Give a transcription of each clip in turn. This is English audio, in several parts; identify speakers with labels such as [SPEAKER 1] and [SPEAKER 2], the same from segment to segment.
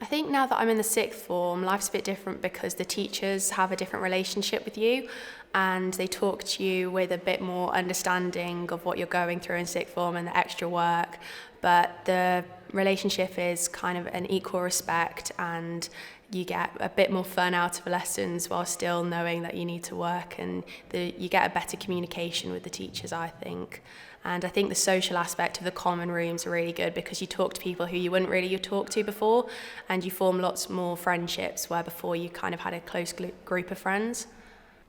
[SPEAKER 1] I think now that I'm in the sixth form, life's a bit different because the teachers have a different relationship with you and they talk to you with a bit more understanding of what you're going through in sixth form and the extra work. But the relationship is kind of an equal respect and you get a bit more fun out of lessons while still knowing that you need to work, and you get a better communication with the teachers, I think. And I think the social aspect of the common rooms are really good because you talk to people who you wouldn't really talk to before, and you form lots more friendships where before you kind of had a close group of friends.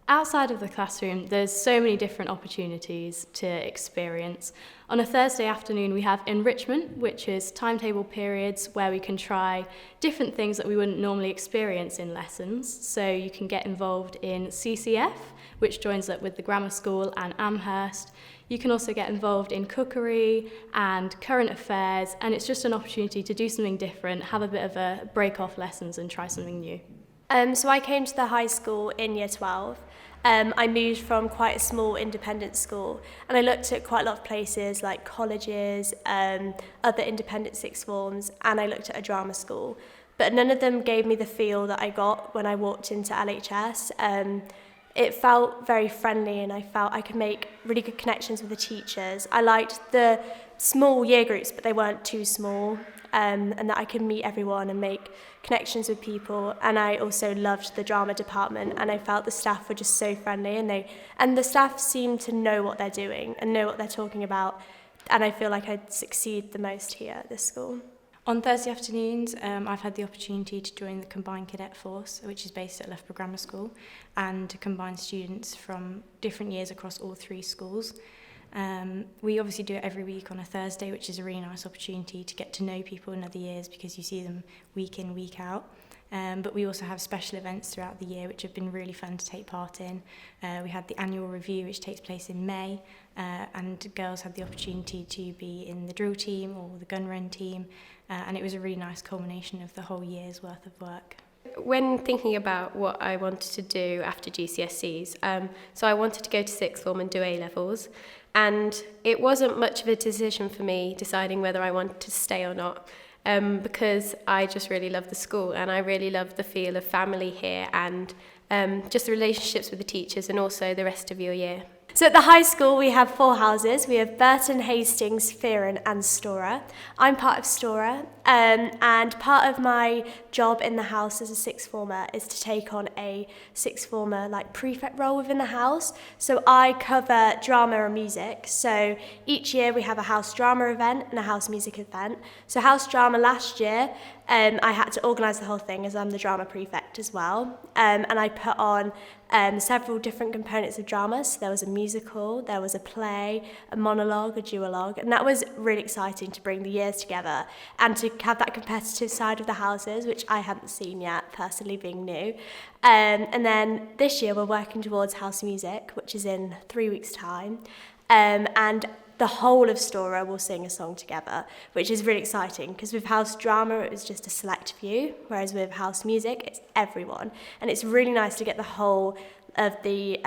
[SPEAKER 2] Outside of the classroom, there's so many different opportunities to experience. On a Thursday afternoon, we have enrichment, which is timetable periods where we can try different things that we wouldn't normally experience in lessons. So you can get involved in CCF, which joins up with the grammar school and Amherst. You can also get involved in cookery and current affairs, and it's just an opportunity to do something different, have a bit of a break off lessons and try something new.
[SPEAKER 3] So I came to the high school in year 12. I moved from quite a small independent school, and I looked at quite a lot of places like colleges, other independent sixth forms, and I looked at a drama school. But none of them gave me the feel that I got when I walked into LHS. It felt very friendly and I felt I could make really good connections with the teachers. I liked the small year groups, but they weren't too small, and that I could meet everyone and make connections with people. And I also loved the drama department, and I felt the staff were just so friendly, and the staff seemed to know what they're doing and know what they're talking about, and I feel like I'd succeed the most here at this school.
[SPEAKER 4] On Thursday afternoons, I've had the opportunity to join the Combined Cadet Force, which is based at Loughborough Grammar School, and to combine students from different years across all three schools. We obviously do it every week on a Thursday, which is a really nice opportunity to get to know people in other years because you see them week in, week out. But we also have special events throughout the year which have been really fun to take part in. We had the annual review which takes place in May, and girls had the opportunity to be in the drill team or the gun run team, and it was a really nice culmination of the whole year's worth of work.
[SPEAKER 5] When thinking about what I wanted to do after GCSEs, so I wanted to go to sixth form and do A-levels, and it wasn't much of a decision for me deciding whether I wanted to stay or not, because I just really love the school and I really love the feel of family here and just the relationships with the teachers and also the rest of your year.
[SPEAKER 3] So at the high school we have 4 houses. We have Burton, Hastings, Fearon and Stora. I'm part of Stora, and part of my job in the house as a sixth former is to take on a sixth former prefect role within the house. So I cover drama and music. So each year we have a house drama event and a house music event. So house drama last year, I had to organise the whole thing as I'm the drama prefect as well, and I put on several different components of drama. So there was a musical, there was a play, a monologue, a duologue, and that was really exciting to bring the years together and to have that competitive side of the houses, which I hadn't seen yet, personally being new. And then this year we're working towards house music, which is in 3 weeks' time, and the whole of Stora will sing a song together, which is really exciting because with house drama it was just a select few, whereas with house music it's everyone, and it's really nice to get the whole of the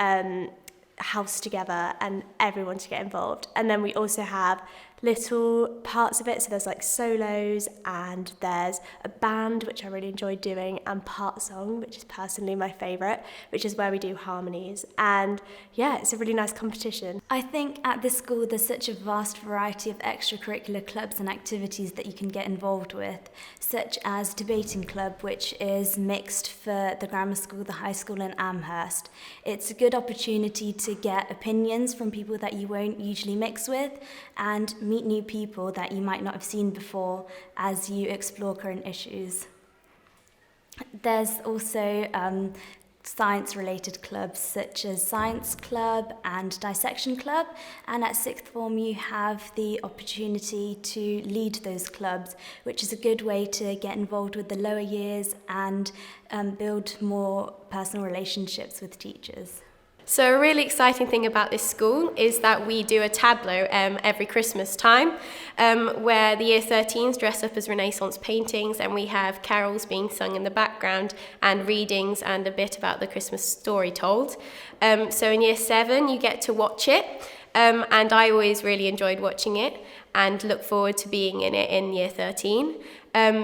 [SPEAKER 3] house together and everyone to get involved. And then we also have little parts of it, so there's solos and there's a band, which I really enjoyed doing, and part song, which is personally my favourite, which is where we do harmonies. And yeah, it's a really nice competition.
[SPEAKER 6] I think at this school there's such a vast variety of extracurricular clubs and activities that you can get involved with, such as debating club, which is mixed for the grammar school, the high school and Amherst. It's a good opportunity to get opinions from people that you won't usually mix with and meet new people that you might not have seen before as you explore current issues. There's also science-related clubs such as Science Club and Dissection Club, and at sixth form you have the opportunity to lead those clubs, which is a good way to get involved with the lower years and build more personal relationships with teachers.
[SPEAKER 5] So a really exciting thing about this school is that we do a tableau every Christmas time where the year 13s dress up as Renaissance paintings, and we have carols being sung in the background and readings and a bit about the Christmas story told. So in year 7 you get to watch it, and I always really enjoyed watching it and look forward to being in it in year 13.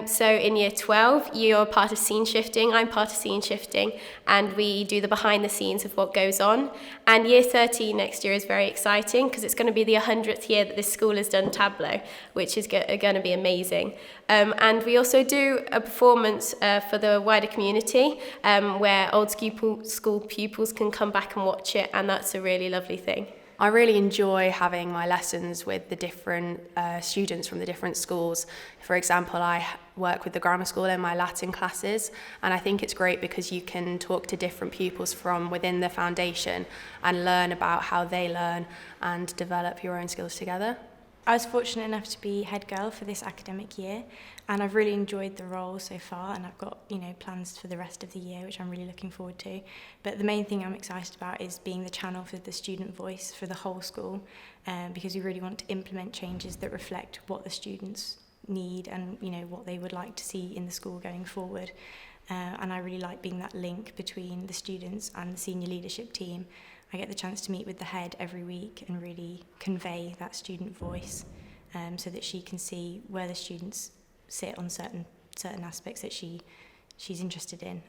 [SPEAKER 5] So in year 12, you're part of scene shifting, I'm part of scene shifting, and we do the behind the scenes of what goes on. And year 13 next year is very exciting because it's going to be the 100th year that this school has done Tableau, which is going to be amazing. And we also do a performance for the wider community where old school pupils can come back and watch it, and that's a really lovely thing.
[SPEAKER 1] I really enjoy having my lessons with the different students from the different schools. For example, I work with the grammar school in my Latin classes, and I think it's great because you can talk to different pupils from within the foundation and learn about how they learn and develop your own skills together.
[SPEAKER 4] I was fortunate enough to be head girl for this academic year, and I've really enjoyed the role so far, and I've got plans for the rest of the year which I'm really looking forward to. But the main thing I'm excited about is being the channel for the student voice for the whole school, because we really want to implement changes that reflect what the students need and what they would like to see in the school going forward. And I really like being that link between the students and the senior leadership team. I get the chance to meet with the head every week and really convey that student voice, so that she can see where the students sit on certain aspects that she's interested in,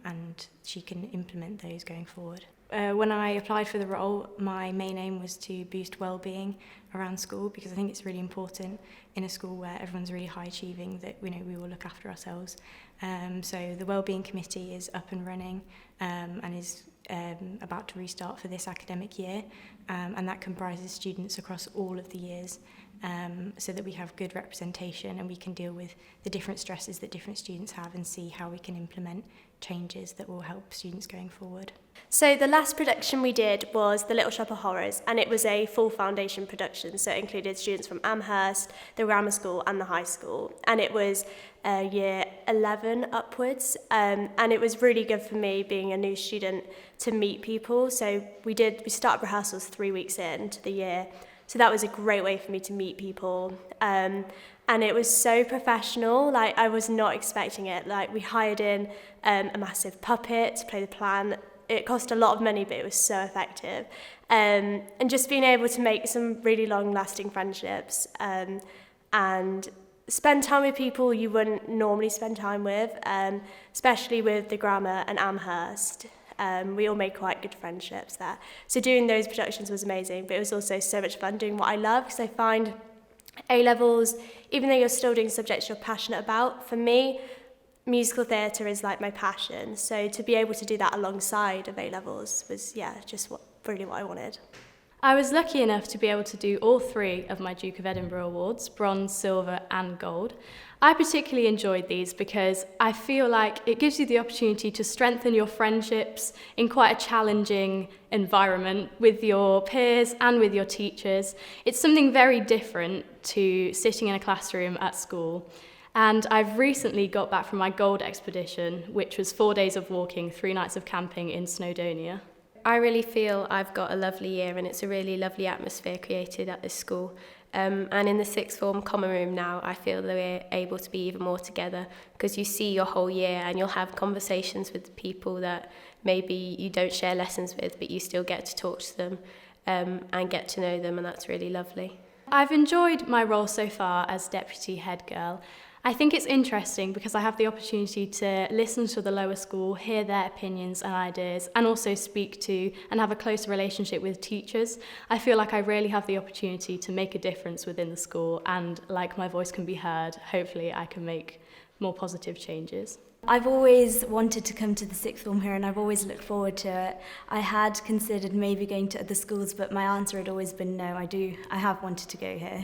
[SPEAKER 4] and she can implement those going forward. When I applied for the role, my main aim was to boost well-being around school, because I think it's really important in a school where everyone's really high achieving that we will look after ourselves. So the Wellbeing Committee is up and running and is about to restart for this academic year, and that comprises students across all of the years, so that we have good representation and we can deal with the different stresses that different students have and see how we can implement changes that will help students going forward.
[SPEAKER 3] So the last production we did was The Little Shop of Horrors, and it was a full foundation production, so it included students from Amherst, the grammar school and the high school, and it was year 11 upwards, and it was really good for me being a new student to meet people. So we started rehearsals 3 weeks into the year, so that was a great way for me to meet people, and it was so professional. Like, I was not expecting it. Like, we hired in a massive puppet to play the plan. It cost a lot of money, but it was so effective. And just being able to make some really long-lasting friendships and spend time with people you wouldn't normally spend time with, especially with the grammar and Amherst. We all made quite good friendships there. So doing those productions was amazing, but it was also so much fun doing what I love, because I find A-levels, even though you're still doing subjects you're passionate about, for me, musical theatre is like my passion. So to be able to do that alongside of A-levels was, just really what I wanted.
[SPEAKER 2] I was lucky enough to be able to do all 3 of my Duke of Edinburgh awards, bronze, silver and gold. I particularly enjoyed these because I feel like it gives you the opportunity to strengthen your friendships in quite a challenging environment with your peers and with your teachers. It's something very different to sitting in a classroom at school. And I've recently got back from my gold expedition, which was 4 days of walking, 3 nights of camping in Snowdonia.
[SPEAKER 5] I really feel I've got a lovely year, and it's a really lovely atmosphere created at this school. And in the sixth form common room now, I feel that we're able to be even more together, because you see your whole year and you'll have conversations with people that maybe you don't share lessons with, but you still get to talk to them and get to know them, and that's really lovely.
[SPEAKER 2] I've enjoyed my role so far as deputy head girl. I think it's interesting because I have the opportunity to listen to the lower school, hear their opinions and ideas, and also speak to and have a closer relationship with teachers. I feel like I really have the opportunity to make a difference within the school, and like my voice can be heard, hopefully I can make more positive changes.
[SPEAKER 6] I've always wanted to come to the sixth form here, and I've always looked forward to it. I had considered maybe going to other schools, but my answer had always been no, I have wanted to go here.